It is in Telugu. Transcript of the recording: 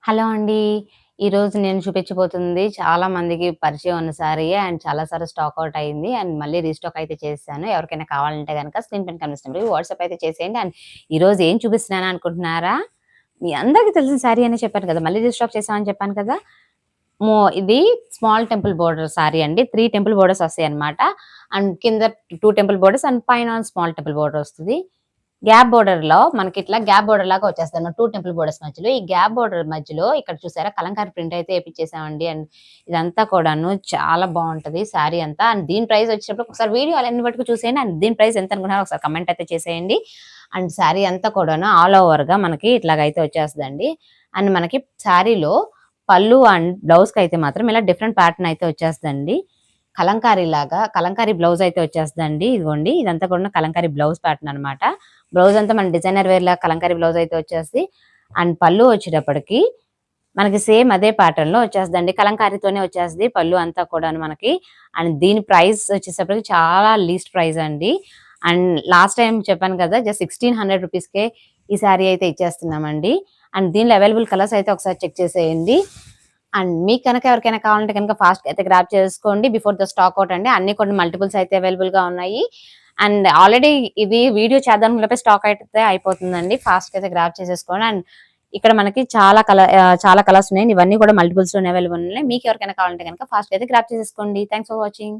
హలో అండి. ఈరోజు నేను చూపించబోతుంది చాలా మందికి పరిచయం ఉన్న సారీయే అండ్ చాలా సార్లు స్టాక్ ఔట్ అయింది. అండ్ మళ్ళీ రీస్టాక్ అయితే చేశాను. ఎవరికైనా కావాలంటే గనక స్క్రీన్ పైన కనిపిస్తున్న నెంబర్‌కి వాట్సాప్ అయితే చేసేయండి. అండ్ ఈరోజు ఏం చూపిస్తున్నాను అనుకుంటున్నారా? మీ అందరికి తెలిసిన సారీ అనే చెప్పాను కదా! మళ్ళీ రీస్టాక్ చేశామని చెప్పాను కదా! ఇది స్మాల్ టెంపుల్ బోర్డర్ సారీ అండి. 3 టెంపుల్ బోర్డర్స్ వస్తాయన్నమాట. అండ్ కింద 2 టెంపుల్ బోర్డర్స్ అండ్ పైన స్మాల్ టెంపుల్ బోర్డర్ వస్తది. గ్యాప్ బోర్డర్‌లో మనకిట్లా గ్యాప్ బోర్డర్ లాగా వచ్చేస్తదన్నమాట. 2 టెంపుల్ బోర్డర్స్ మధ్యలో. ఈ గ్యాప్ బోర్డర్ మధ్యలో ఇక్కడ చూసారా కలంకారీ ప్రింట్ అయితే ఏపిచ్చేసామండి. అండ్ ఇదంతా కూడాను చాలా బావుంటది శారీ అంతా. అండ్ దీని ప్రైస్ వచ్చేటప్పటికి ఒకసారి వీడియోలన్నీ మటుకు చూసేయండి. అండ్ దీని ప్రైస్ ఎంత అనుకుంటున్నారో ఒకసారి కామెంట్ అయితే చేసేయండి. అండ్ శారీ అంతా కూడాను ఆల్ ఓవర్‌గా మనకి ఇట్లాగైతే వచ్చేస్తదండి. అండ్ మనకి శారీలో పళ్ళు అండ్ బ్లౌజ్‌కైతే మాత్రం ఇలా డిఫరెంట్ ప్యాటర్న్ అయితే వచ్చేస్తదండి. కలంకారీ బ్లౌజ్ అయితే వచ్చేస్తదండి. ఇదిగోండి ఇదంతా కూడా కలంకారీ బ్లౌజ్ ప్యాటర్న్ అన్నమాట. బ్లౌజ్ అంతా మన డిజైనర్ వేర్ లా కలంకారీ బ్లౌజ్ అయితే వచ్చేస్తది. అండ్ పళ్ళు వచ్చేటప్పటికి మనకి సేమ్ అదే ప్యాటర్న్ లో వచ్చేస్తదండి. కలంకారీతోనే వచ్చేస్తది పళ్ళు అంతా కూడాను మనకి. అండ్ దీని ప్రైస్ వచ్చేటప్పటికి చాలా లీస్ట్ ప్రైస్ అండి. అండ్ లాస్ట్ టైం చెప్పాను కదా! జస్ట్ 1600 రూపీస్‌కే ఈ సారీ అయితే ఇచ్చేస్తున్నామండి. అండ్ దీనిలో అవైలబుల్ కలర్స్ అయితే ఒకసారి చెక్ చేసేయండి. అండ్ మీకు కనుక ఎవరికైనా కావాలంటే కనుక ఫాస్ట్‌గా అయితే గ్రాబ్ చేసుకోండి. బిఫోర్ ద స్టాక్ ఔట్ అండి. అన్ని కొన్ని మల్టిపుల్స్ అయితే అవైలబుల్‌గా ఉన్నాయి. అండ్ ఆల్రెడీ ఇది వీడియో చేద్దామనుకున్నప్పుడే స్టాక్ అయితే అయిపోతుందండి. ఫాస్ట్‌గా అయితే గ్రాబ్ చేసేసుకోండి. అండ్ ఇక్కడ మనకి చాలా కలర్స్ ఉన్నాయి. ఇవన్నీ కూడా మల్టిపుల్స్‌లోనే అవైలబుల్ ఉన్నాయి. మీకు ఎవరికైనా కావాలంటే గనుక ఫాస్ట్‌గా అయితే గ్రాబ్ చేసేసుకోండి. Thanks for watching.